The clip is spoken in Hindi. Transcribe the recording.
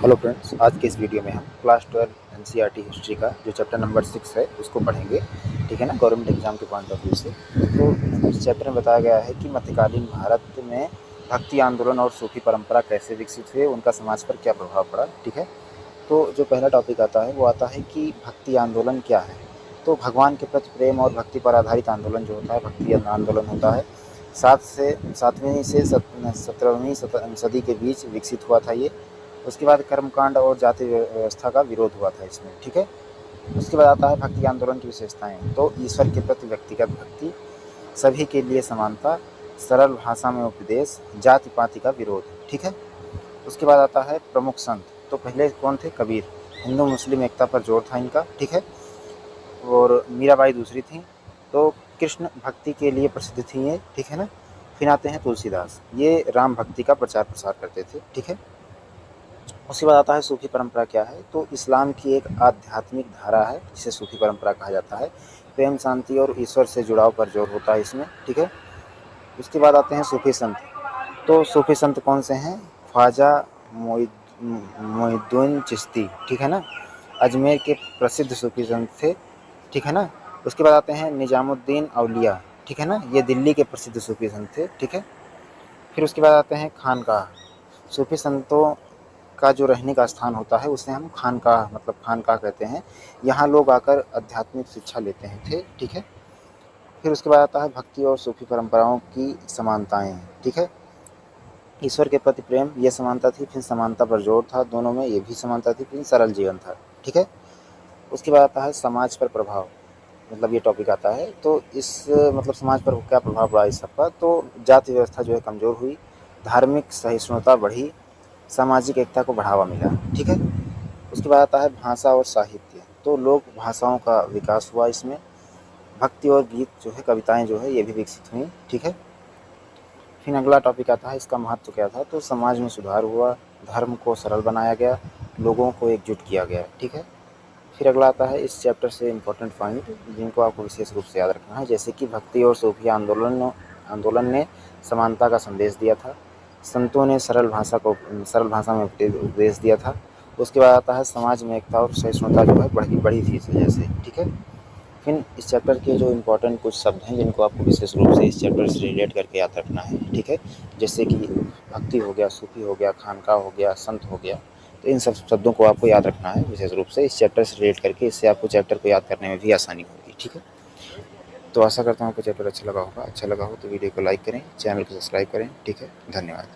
हेलो फ्रेंड्स, आज के इस वीडियो में हम क्लास 12 एनसीईआरटी हिस्ट्री का जो चैप्टर नंबर 6 है उसको पढ़ेंगे। ठीक है ना, गवर्नमेंट एग्जाम के पॉइंट ऑफ व्यू से। तो इस चैप्टर में बताया गया है कि मध्यकालीन भारत में भक्ति आंदोलन और सूफी परंपरा कैसे विकसित हुए, उनका समाज पर क्या प्रभाव पड़ा। ठीक है, तो जो पहला टॉपिक आता है वो आता है कि भक्ति आंदोलन क्या है। तो भगवान के प्रति प्रेम और भक्ति पर आधारित आंदोलन जो होता है भक्ति आंदोलन होता है। 7वीं से 17वीं सदी के बीच विकसित हुआ था ये। उसके बाद कर्मकांड और जाति व्यवस्था का विरोध हुआ था इसमें। ठीक है, उसके बाद आता है भक्ति आंदोलन की विशेषताएं। तो ईश्वर के प्रति व्यक्तिगत भक्ति, सभी के लिए समानता, सरल भाषा में उपदेश, जाति पाति का विरोध। ठीक है, उसके बाद आता है प्रमुख संत। तो पहले कौन थे? कबीर। हिंदू मुस्लिम एकता पर जोर था इनका। ठीक है, और मीराबाई दूसरी थी। तो कृष्ण भक्ति के लिए प्रसिद्ध थी ये। ठीक है ना। फिर आते हैं तुलसीदास, ये राम भक्ति का प्रचार प्रसार करते थे। ठीक है, उसके बाद आता है सूफी परंपरा क्या है। तो इस्लाम की एक आध्यात्मिक धारा है जिसे सूफी परंपरा कहा जाता है। प्रेम, शांति और ईश्वर से जुड़ाव पर जोर होता है इसमें। ठीक है, उसके बाद आते हैं सूफी संत। तो सूफी संत कौन से हैं? ख्वाजा मोइनुद्दीन चिश्ती। ठीक है ना, अजमेर के प्रसिद्ध सूफी संत थे। ठीक है ना। उसके बाद आते हैं निजामुद्दीन औलिया। ठीक है ना, ये दिल्ली के प्रसिद्ध सूफी संत थे। ठीक है, फिर उसके बाद आते हैं खानकाह। सूफी संतों का जो रहने का स्थान होता है उसे हम खानकाह मतलब खानकाह कहते हैं। यहाँ लोग आकर आध्यात्मिक शिक्षा लेते हैं थे। ठीक है, फिर उसके बाद आता है भक्ति और सूफी परंपराओं की समानताएं। ठीक है, ईश्वर के प्रति प्रेम, ये समानता थी। फिर समानता पर जोर था दोनों में, ये भी समानता थी। फिर सरल जीवन था। ठीक है, उसके बाद आता है समाज पर प्रभाव, मतलब ये टॉपिक आता है। तो इस मतलब समाज पर क्या प्रभाव पड़ा इस सबका। तो जाति व्यवस्था जो है कमज़ोर हुई, धार्मिक सहिष्णुता बढ़ी, सामाजिक एकता को बढ़ावा मिला। ठीक है, उसके बाद आता है भाषा और साहित्य। तो लोक भाषाओं का विकास हुआ इसमें। भक्ति और गीत जो है, कविताएं जो है, ये भी विकसित हुई। ठीक है, फिर अगला टॉपिक आता है इसका महत्व क्या था। तो समाज में सुधार हुआ, धर्म को सरल बनाया गया, लोगों को एकजुट किया गया। ठीक है, फिर अगला आता है इस चैप्टर से इम्पोर्टेंट पॉइंट जिनको आपको विशेष रूप से याद रखना है, जैसे कि भक्ति और सूफी आंदोलन ने समानता का संदेश दिया था। संतों ने सरल भाषा में उपदेश दिया था। उसके बाद आता है समाज में एकता और सहिष्णुता जो है बढ़ी थी इस वजह से। ठीक है, फिर इस चैप्टर के जो इम्पोर्टेंट कुछ शब्द हैं जिनको आपको विशेष रूप से इस चैप्टर से रिलेट करके याद रखना है। ठीक है, जैसे कि भक्ति हो गया, सूफी हो गया, खानका हो गया, संत हो गया। तो इन सब शब्दों को आपको याद रखना है विशेष रूप से इस चैप्टर से रिलेट करके। इससे आपको चैप्टर को याद करने में भी आसानी होगी। ठीक है, तो आशा करता हूँ आपको चैप्टर अच्छा लगा होगा। अच्छा लगा हो तो वीडियो को लाइक करें, चैनल को सब्सक्राइब करें। ठीक है, धन्यवाद।